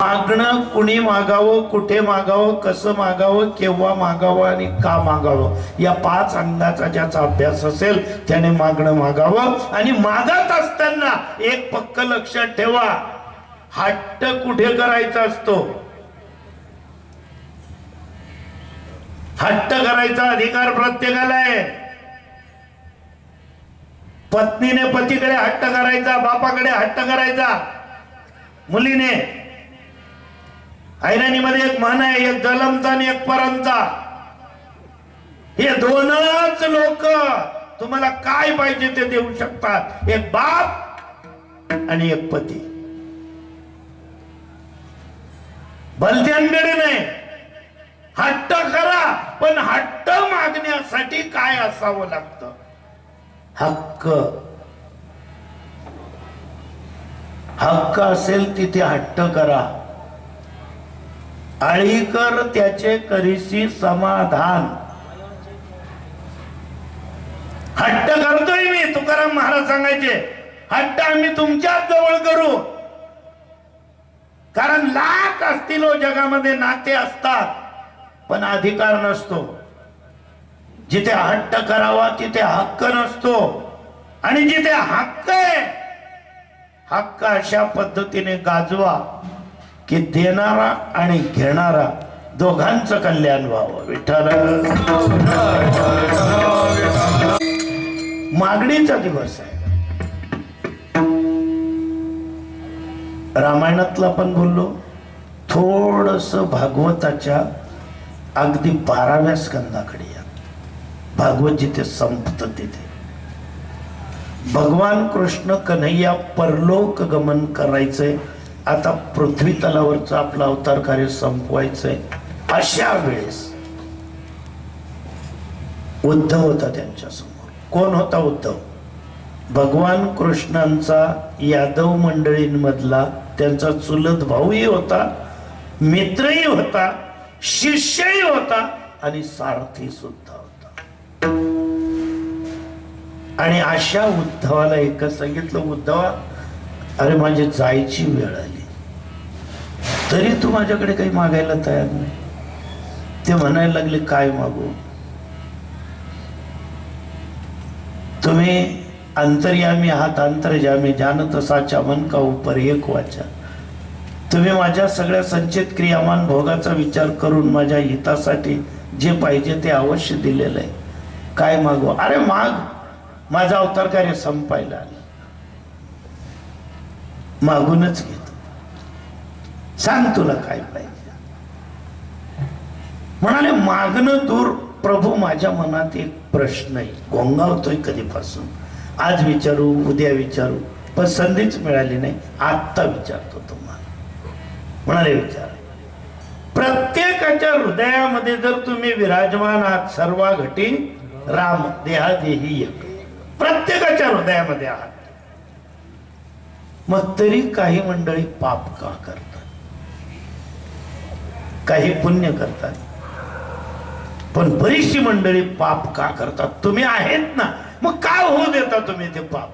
मागणं कुणी मागावं, कुठे मागावं, कसं मागावं, केव्हा मागावं आणि का मागावं, या 5 अंगाचा ज्याचा अभ्यास असेल त्याने मागणं मागावं. आणि मागत असताना एक पक्क लक्षात ठेवा, हट्ट कुठे करायचा असतो? हट्ट करायचा अधिकार प्रत्येकाला आहे. पत्नीने पतीकडे हट्ट करायचा, बापाकडे हट्ट करायचा, मुलीने. ऐराणीमध्ये एक म्हण आहे, एक जलमचा आणि एक परमचा. हे दोनच लोक तुम्हाला काय पाहिजे ते देऊ शकतात, एक बाप आणि एक पती. भलत्यांकडे नाही. हट्ट करा, पण हट्ट मागण्यासाठी काय असावं लागतं? हक्क. हक्क असेल तिथे हट्ट करा. आळी कर त्याचे करीसी समाधान. हट्ट करतोय मी, तुकाराम महाराज सांगायचे, हट्ट आम्ही तुमच्याच जवळ करू. कारण लाख असतील जगामध्ये नाते असतात, पण अधिकार नसतो. जिथे हट्ट करावा तिथे हक्क नसतो. आणि जिथे हक्क आहे, हक्क अशा पद्धतीने गाजवा की देणारा आणि घेणारा दोघांचं कल्याण व्हावं. विठ्ठल. मागणीचा दिवस आहे. रामायणातला पण बोललो, थोडस भागवताच्या अगदी 12व्या स्कंदाकडे या. भागवत जिथे संपत तिथे भगवान कृष्ण कन्हैया परलोक गमन करायचंय. आता पृथ्वी तलावरचं आपलं अवतार कार्य संपवायचंय. अशा वेळेस उद्धव होता त्यांच्या समोर. कोण होता उद्धव? भगवान कृष्णांचा यादव मंडळींमधला त्यांचा चुलत भाऊही होता, मित्रही होता, शिष्यही होता आणि सारथी सुद्धा होता. आणि अशा उद्धवाला एकच सांगितलं, उद्धवा, अरे माझी जायची वेळ आली, तरी तू माझ्याकडे काही मागायला तयार नाही. ते म्हणायला लागले, काय मागू? तुम्ही अंतर्यामी आहात, अंतर्जामी जानत साचा मन का ऊपर एक वाचा. तुम्ही माझ्या सगळ्या संचित क्रियामान भोगाचा विचार करून माझ्या हितासाठी जे पाहिजे ते अवश्य दिलेलं आहे. काय मागू? अरे माग, माझा अवतार कार्य संपायला आलं, मागूनच घेतो. सांग तुला काय पाहिजे. म्हणाले, मागणं दूर प्रभू, माझ्या मनात एक प्रश्न आहे, घोंगावतोय कधीपासून. आज विचारू, उद्या विचारू, पण संधीच मिळाली नाही. आत्ता विचारतो तुम्हाला. म्हणाले, विचार. प्रत्येकाच्या हृदयामध्ये जर तुम्ही विराजमान आहात, सर्वा घटी राम देहादेही एक, प्रत्येकाच्या हृदयामध्ये आहात, मग तरी काही मंडळी पाप का करतात, काही पुण्य करतात, पण बरीचशी मंडळी पाप का करतात? तुम्ही आहेत ना, मग काय होऊ देता तुम्ही ते पाप?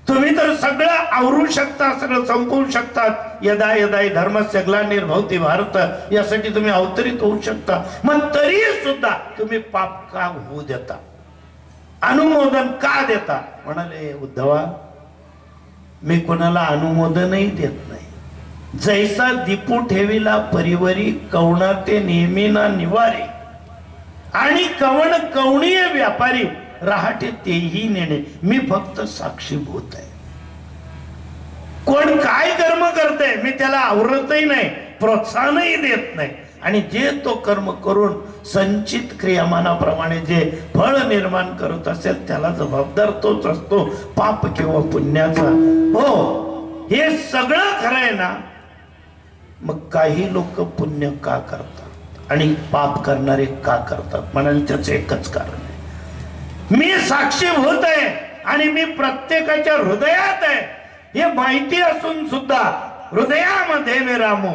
तुम्ही तर सगळं आवरू शकता, सगळं संपवू शकतात. यदा यदा धर्मस्य ग्लानिर्भवति भारत, यासाठी तुम्ही अवतरित होऊ शकता. मग तरी सुद्धा तुम्ही पाप का होऊ देता? अनुमोदन का देता? म्हणाले, उद्धवा, मी कोणाला अनुमोदनही देत नाही. जैसा दीपू ठेविला परिवरी, कवणा ते नेहमीना निवारी. आणि कवण कवणीय व्यापारी, रहाटे तेही नेणे. मी फक्त साक्षीभूत आहे. कोण काय कर्म करते मी त्याला आवरतही नाही, प्रोत्साहनही देत नाही. आणि जे तो कर्म करून संचित क्रियामानाप्रमाणे जे फळ निर्माण करत असेल त्याला जबाबदार तोच असतो, पाप किंवा पुण्याचा. हो, हे सगळं खरं आहे ना. मग काही लोक पुण्य का करतात आणि पाप करणारे का करतात? म्हणाले, त्याचं एकच कारण आहे, मी साक्षीभूत आहे आणि मी प्रत्येकाच्या हृदयात आहे हे माहिती असून सुद्धा हृदयामध्ये मी रामू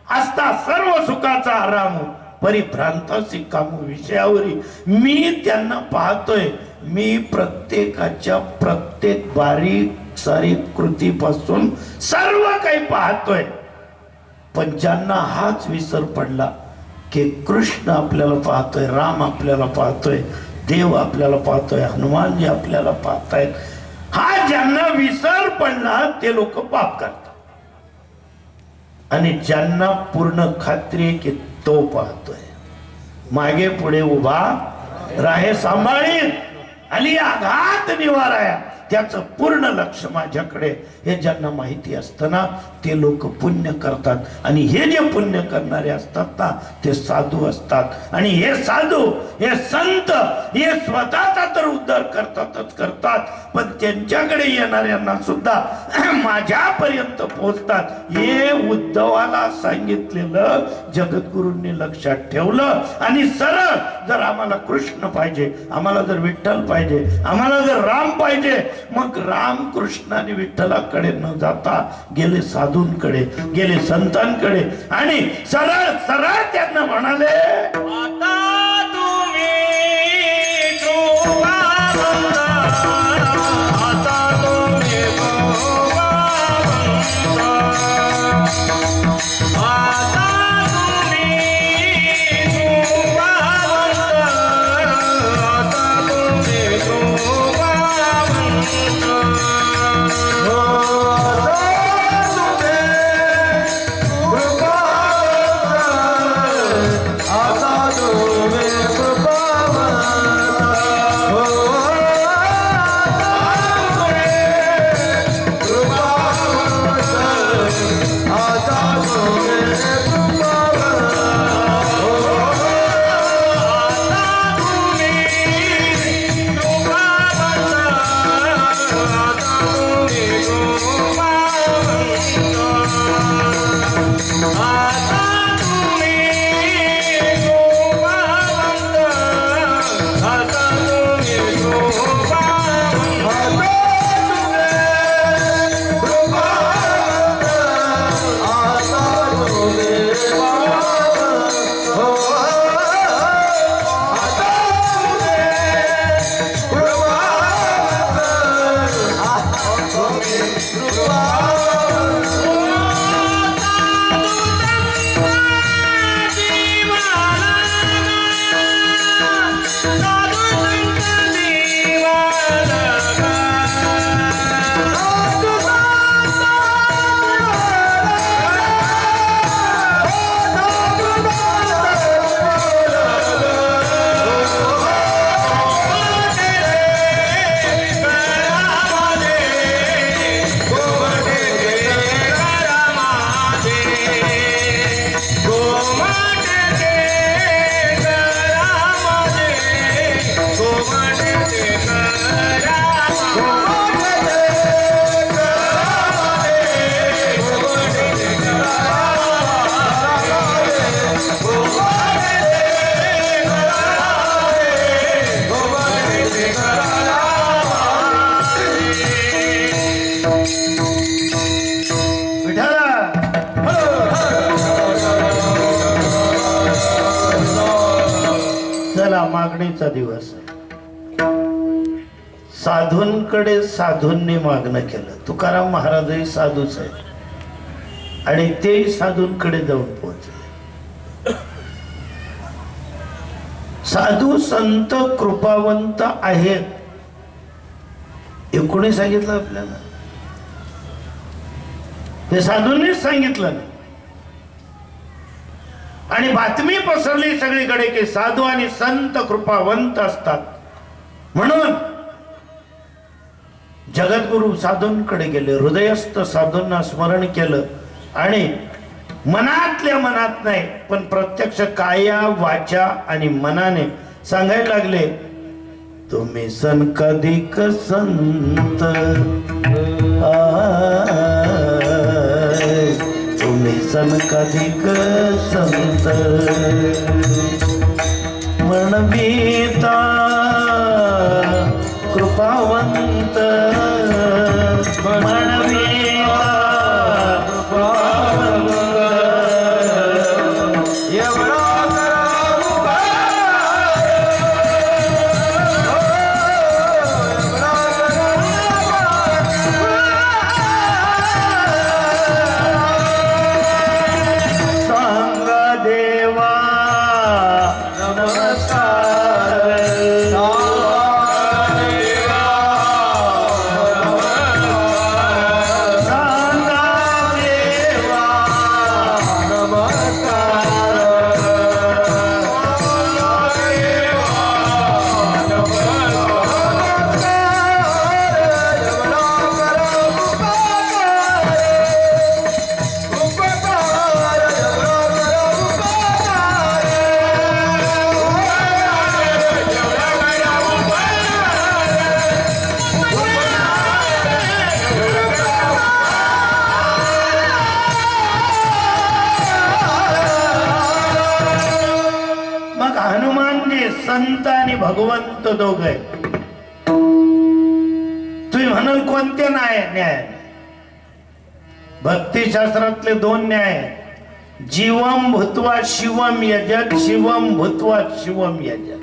असता सर्व सुखाचा आरामू, परिभ्रांतासी कामू विषयावरी. मी त्यांना पाहतोय, मी प्रत्येकाच्या प्रत्येक बारीक सारीक कृतीपासून सर्व काही पाहतोय. पण ज्यांना हाच विसर पडला की कृष्ण आपल्याला पाहतोय, राम आपल्याला पाहतोय, देव आपल्याला पाहतोय, हनुमानजी आपल्याला पाहतायत, हा ज्यांना विसर पडला ते लोक पाप करतात. आणि ज्यांना पूर्ण खात्री आहे की तो पाहतोय, मागे पुढे उभा राहे सांभाळीत, आली आघात निवाराया, त्याचं पूर्ण लक्ष माझ्याकडे, हे ज्यांना माहिती असतं ना ते लोक पुण्य करतात. आणि हे जे पुण्य करणारे असतात ना ते साधू असतात. आणि हे साधू, हे संत, हे स्वतःचा तर उद्धार करतातच करतात, पण त्यांच्याकडे येणाऱ्यांना सुद्धा माझ्यापर्यंत पोहोचतात. हे उद्धवाला सांगितलेलं जगद्गुरूंनी लक्षात ठेवलं. आणि सरळ जर आम्हाला कृष्ण पाहिजे, आम्हाला जर विठ्ठल पाहिजे, आम्हाला जर राम पाहिजे, मग राम कृष्ण आणि विठ्ठलाकडे न जाता गेले साधूंकडे, गेले संतांकडे, आणि सरळ सरळ त्यांना म्हणाले, आता तुम्ही मागणीचा दिवस आहे. साधूंकडे साधूंनी मागणं केलं. तुकाराम महाराजही साधूच आहेत आणि तेही साधूंकडे जाऊन पोहोचले. साधू संत कृपावंत आहेत हे कोणी सांगितलं आपल्याला? हे साधूंनीच सांगितलं ना. आणि बातमी पसरली सगळीकडे की साधू आणि संत कृपावंत असतात. म्हणून जगद्गुरु साधूंकडे गेले, हृदयस्थ साधूंना स्मरण केलं आणि मनातल्या मनात नाही पण प्रत्यक्ष काया वाचा आणि मनाने सांगायला लागले, तुम्ही सन कधिक संत, तुम्ही सन कधिक संत, म्हणविता कृपावंत, म्हणविता कृपावंत, एवढा संत आणि भगवंत दोघ आहे. तुम्ही म्हणाल कोणते न्याय? भक्तिशास्त्रातले दोन न्याय, जीवम भूत्वा शिवम यजत, शिवम भूत्वा शिवम यजत.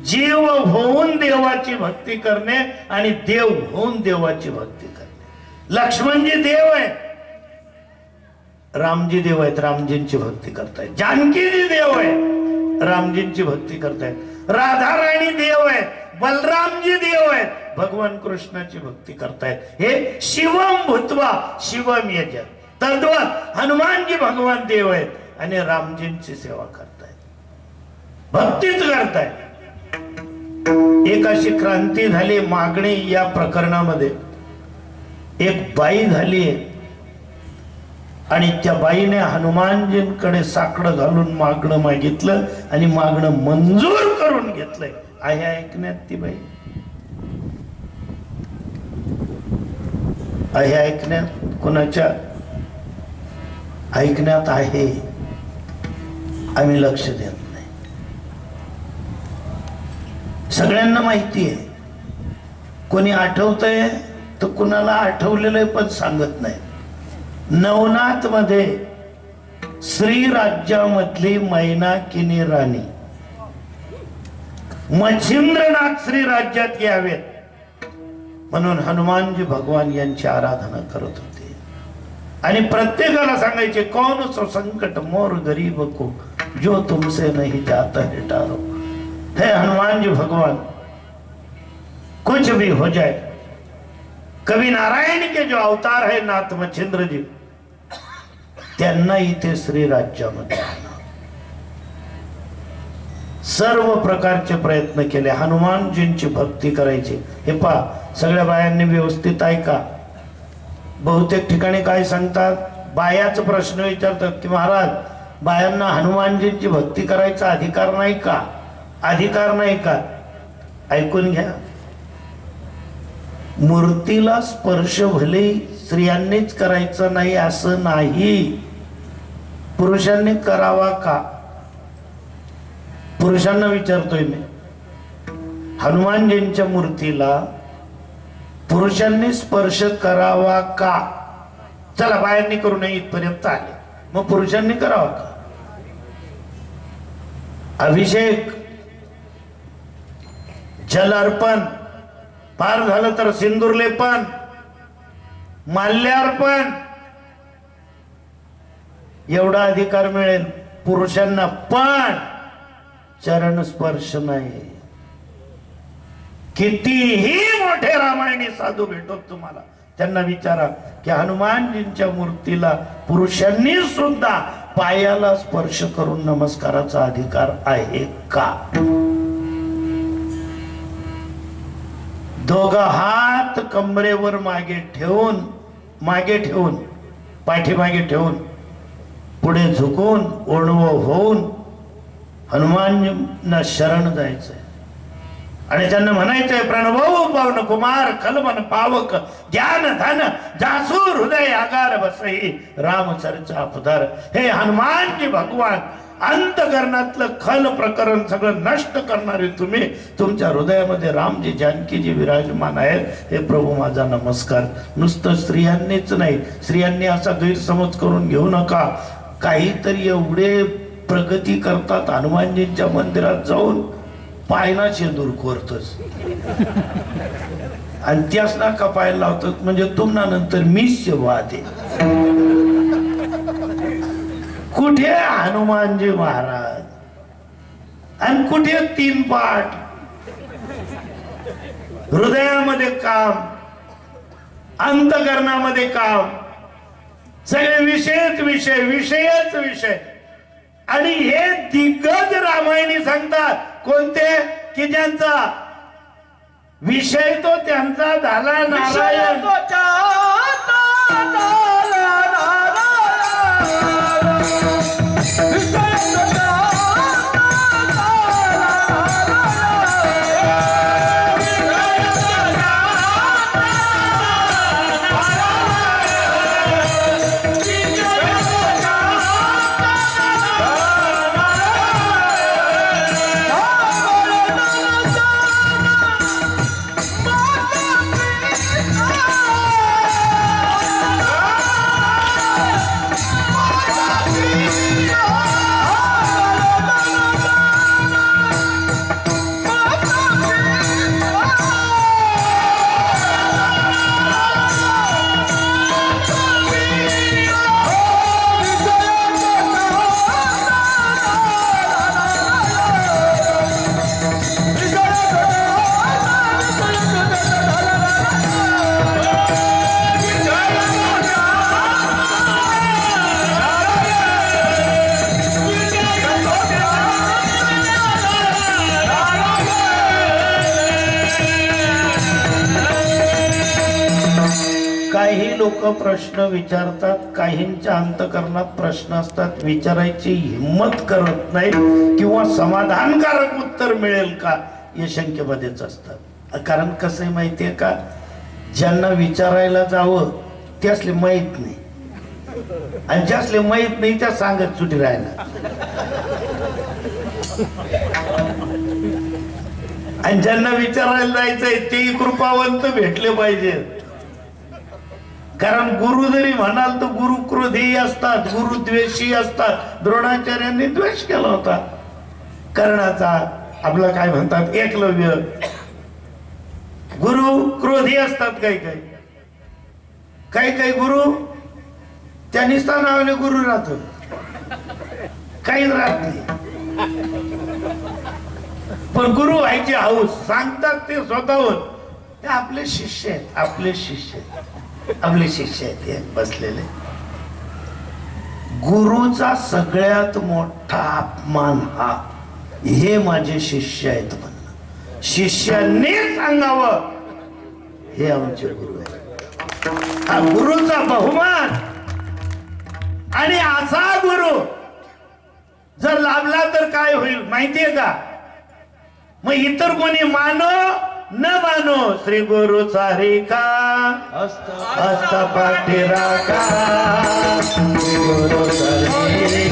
जीव होऊन देवाची भक्ती करणे आणि देव होऊन देवाची भक्ती करणे. लक्ष्मणजी देव आहे, रामजी देव आहेत, रामजींची भक्ती करतायत. जानकीजी देव आहे, रामजींची भक्ती करतायत. राधा राणी देव आहेत, बलरामजी देव आहेत, भगवान कृष्णाची भक्ती करतायत. हे शिवम भूत्वा शिवम यजत. तद्वत हनुमानजी भगवान देव आहेत आणि रामजींची सेवा करतायत, भक्तीच करतायत. एक अशी क्रांती झाली मागणी या प्रकरणामध्ये. एक बाई झाली आणि त्या बाईने हनुमानजींकडे साकडं घालून मागणं मागितलं आणि मागणं मंजूर करून घेतलंय. आहे ऐकण्यात ती बाई? आहे ऐकण्यात? कोणाच्या ऐकण्यात आहे? आम्ही लक्ष देत नाही. सगळ्यांना माहिती आहे. कोणी आठवतंय तर कुणाला आठवलेलं पण सांगत नाही. नवनाथ मध्ये श्री राज्यामधली मैनाकिनी राणी मच्छिंद्रनाथ श्री राज्यात यावेत म्हणून हनुमानजी भगवान यांची आराधना करत होते आणि प्रत्येकाला सांगायचे, कौन सो संकट मोर गरीब को जो तुमसे नहीं जाता है टारो. हे हनुमानजी भगवान, कुछ भी हो जाए, कभी नारायण के जो अवतार है नाथ मच्छिंद्र जी, त्यांना इथे श्री राज्यामध्ये सर्व प्रकारचे प्रयत्न केले हनुमानजींची भक्ती करायची. हे पहा, सगळ्या बायांनी व्यवस्थित ऐका. बहुतेक ठिकाणी काय सांगतात, बायाच प्रश्न विचारतात की महाराज, बायांना हनुमानजींची भक्ती करायचा अधिकार नाही का? अधिकार नाही का? ऐकून घ्या. मूर्तीला स्पर्श भले स्त्रियांनीच करायचं नाही असं नाही, पुरुषांनी करावा का? पुरुषांना विचारतोय मी. हनुमानजींच्या मूर्तीला पुरुषांनी स्पर्श करावा का? चला, बायांनी करू नये इथपर्यंत आले, मग पुरुषांनी करावा का? अभिषेक, जल अर्पण, पार झालं तर सिंदूर लेपन, माल्यार्पण, एवढा अधिकार मिळेल पुरुषांना, पण चरण स्पर्श नाही. कितीही मोठे रामायणी साधू भेटत तुम्हाला, त्यांना विचारा की हनुमानजींच्या मूर्तीला पुरुषांनी सुद्धा पायाला स्पर्श करून नमस्काराचा अधिकार आहे का? दोघं हात कमरेवर मागे ठेवून पाठीमागे ठेवून पुढे झुकून ओणवं होऊन हनुमानजींना शरण जायचंय आणि त्यांना म्हणायचंय, प्रणवो पवन कुमार कलमन पावक ज्ञान धन जासू हृदय आगार बसई राम चर्चा अपधार. हे हनुमानजी भगवान, अंतकरणातलं खल प्रकरण सगळं नष्ट करणारे तुम्ही, तुमच्या हृदयामध्ये रामजी जानकीजी विराजमान आहेत. हे प्रभू माझा नमस्कार. नुसतं स्त्रियांनीच नाही, स्त्रियांनी असा गैरसमज करून घेऊ नका. काहीतरी एवढे प्रगती करतात हनुमानजींच्या मंदिरात जाऊन, पायना शेंदूर खोरतच आणि त्याच ना कपायला लावतात, म्हणजे तुम्हाला नंतर मीच वाहते. कुठे हनुमानजी महाराज आणि कुठे 3 पाठ? हृदयामध्ये काम, अंतकरणामध्ये काम, सगळे विषयच विषय. आणि हे दिग्गज रामायणी सांगतात कोणते, की ज्यांचा विषय तो त्यांचा झाला नारायण. काही लोक प्रश्न विचारतात, काहींच्या अंतकरणात प्रश्न असतात, विचारायची हिंमत करत नाही किंवा समाधानकारक उत्तर मिळेल का या शंकेमध्येच असतात. कारण कसं आहे माहितीये का, ज्यांना विचारायला जावं त्यासले माहीत नाही आणि ज्यासले माहीत नाही त्या सांगत सुटी राहिला. आणि ज्यांना विचारायला जायचंय तेही कृपावंत भेटले पाहिजे. कारण गुरु जरी म्हणाल तर गुरु क्रोधी असतात, गुरु द्वेषी असतात. द्रोणाचार्यांनी द्वेष केला होता कर्णाचा. आपलं काय म्हणतात एकलव्य. गुरु क्रोधी असतात काही काही. काही काही गुरु त्यांनी नावाने गुरु राहतो, काहीच राहत नाही. पण गुरु व्हायची हौस, सांगतात ते स्वतःहून. ते आपले शिष्य आहेत, आपले शिष्य आपले शिष्य आहेत हे बसलेले. गुरुचा सगळ्यात मोठा अपमान हा, हे माझे शिष्य आहेत म्हणणं. शिष्यांनी सांगावं हे आमचे गुरु आहेत. हा गुरुचा बहुमान. आणि असा गुरु जर लाभला तर काय होईल माहितीये का? मग इतर कोणी मानो न मानो, श्री गुरु सारिका हस्त पाठी राखा. श्री गुरु सारिका